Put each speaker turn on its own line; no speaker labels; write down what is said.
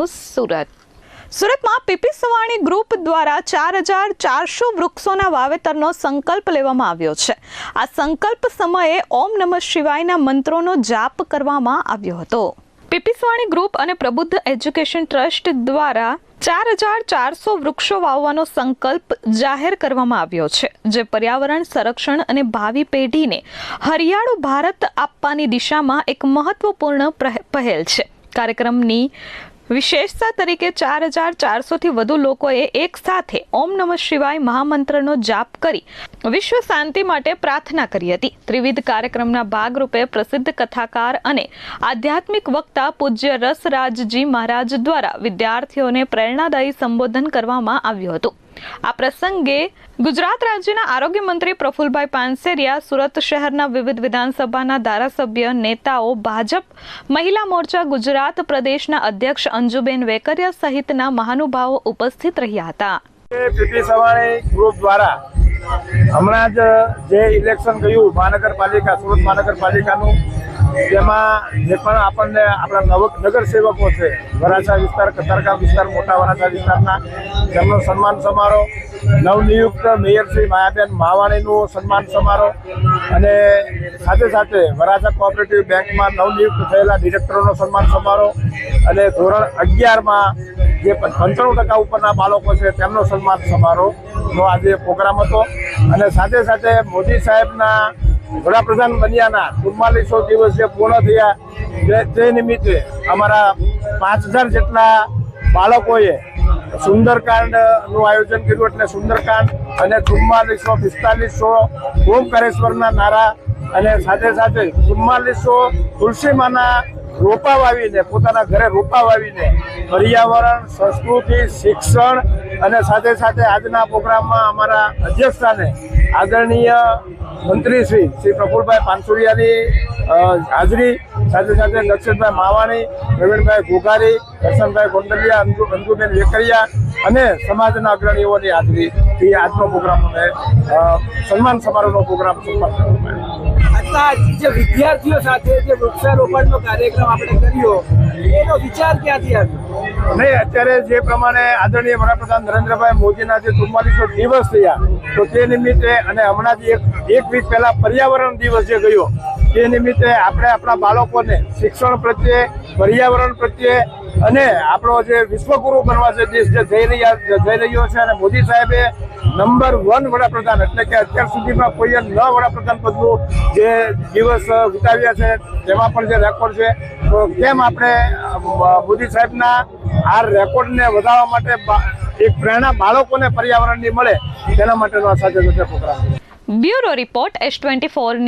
સુરતમાં PP Savani group દ્વારા 4400 વૃક્ષોના વાવેતરનો સંકલ્પ લેવામાં આવ્યો છે। આ સંકલ્પ સમયે ઓમ નમઃ શિવાયના મંત્રોનો જાપ કરવામાં આવ્યો હતો। પીપી સવાણી ગ્રુપ અને પ્રબુદ્ધ એજ્યુકેશન ટ્રસ્ટ દ્વારા 4400 વૃક્ષો વાવવાનો સંકલ્પ જાહેર કરવામાં આવ્યો છે, જે પર્યાવરણ સંરક્ષણ અને ભાવિ પેઢીને હરિયાળું ભારત આપવાની દિશામાં એક મહત્વપૂર્ણ પહેલ છે। કાર્યક્રમની વિશેષતા તરીકે 4400થી વધુ લોકોએ એક સાથે ઓમ નમઃ શિવાય મહામંત્રનો જાપ કરી વિશ્વ શાંતિ માટે પ્રાર્થના કરી હતી। ત્રિવિધ કાર્યક્રમના ભાગરૂપે પ્રસિદ્ધ કથાકાર અને આધ્યાત્મિક વક્તા પૂજ્ય રસરાજજી મહારાજ દ્વારા વિદ્યાર્થીઓને પ્રેરણાદાયી સંબોધન કરવામાં આવ્યું હતું। આ પ્રસંગે ગુજરાત રાજ્યના આરોગ્ય મંત્રી પ્રફુલભાઈ પાનસેરિયા, સુરત શહેરના વિવિધ વિધાનસભાના ધારાસભ્ય, નેતાઓ, ભાજપ મહિલા મોરચા ગુજરાત પ્રદેશના અધ્યક્ષ અંજુબેન વેકરિયા સહિતના મહાનુભાવો ઉપસ્થિત રહ્યા હતા।
પીપી સવાણી ગ્રુપ દ્વારા હમણાં જ જે ઇલેક્શન ગયું મહાનગરપાલિકા, સુરત મહાનગરપાલિકાનું, જેમાં જે પણ આપણને આપણા નગરસેવકો છે, વરાછા વિસ્તાર, કતારગામ વિસ્તાર, મોટા વરાછા વિસ્તારના, તેમનો સન્માન સમારોહ, નવનિયુક્ત મેયર શ્રી માયાબેન માવાણીનું સન્માન સમારોહ અને સાથે સાથે વરાછા કોઓપરેટિવ બેંકમાં નવનિયુક્ત થયેલા ડિરેક્ટરોનો સન્માન સમારોહ અને ધોરણ 11માં જે 95% ઉપરના બાળકો છે તેમનો સન્માન સમારોહનો આજે પ્રોગ્રામ હતો। અને સાથે સાથે મોદી સાહેબના વડાપ્રધાન બન્યાના 4400 દિવસ જે પૂર્ણ થયા તે નિમિત્તે અમારા 5000 જેટલા બાળકોએ સુંદરકાંડનું આયોજન કર્યું। એટલે સુંદરકાંડ અને 4400 4500 ઓમકારેશ્વરના નારા અને સાથે સાથે 4400 તુલસીમાના રોપા વાવીને, પોતાના ઘરે રોપા વાવીને પર્યાવરણ, સંસ્કૃતિ, શિક્ષણ અને સાથે સાથે આજના પ્રોગ્રામમાં અમારા અધ્યક્ષસ્થાને આદરણીય મંત્રી શ્રી પ્રફુલભાઈ પાનસુરિયાની હાજરી, સાથે સાથે દક્ષિણભાઈ માવાણી, પ્રવીણભાઈ ઘોઘારી, દર્શનભાઈ ગોંડલિયા, અંજુબેન વેકરિયા અને સમાજના અગ્રણીઓની હાજરીથી આજનો પ્રોગ્રામ સન્માન સમારોહનો પ્રોગ્રામ સંપન્ન કરવામાં આવ્યો।
આજના જે વિદ્યાર્થીઓ સાથે જે વૃક્ષારોપણનો કાર્યક્રમ આપણે કર્યો, એનો વિચાર ક્યાંથી આવ્યો?
નહીં, અત્યારે જે પ્રમાણે આદરણીય વડાપ્રધાન નરેન્દ્રભાઈ મોદીના જે 4400 દિવસ થયા, તો તે નિમિત્તે અને હમણાં જ એક વીક પહેલા પર્યાવરણ દિવસ જે ગયો, તે નિમિત્તે આપણે આપણા બાળકોને શિક્ષણ પ્રત્યે, પર્યાવરણ પ્રત્યે અને આપણો જે વિશ્વગુરુ બનવા જે દેશ જે જઈ રહ્યો છે અને મોદી સાહેબે નંબર 1 વડાપ્રધાન, એટલે કે અત્યાર સુધીમાં કોઈએ ન વડાપ્રધાન પદનું જે દિવસ વિતાવ્યા છે તેમાં પણ જે રેકોર્ડ છે, તો કેમ આપણે મોદી સાહેબના આ રેકોર્ડને વધારવા માટે એક પ્રેરણા બાળકોને પર્યાવરણની મળે તેના માટેનો આ સાથે પ્રોગ્રામ છે।
બ્યુરો રિપોર્ટ S24 ની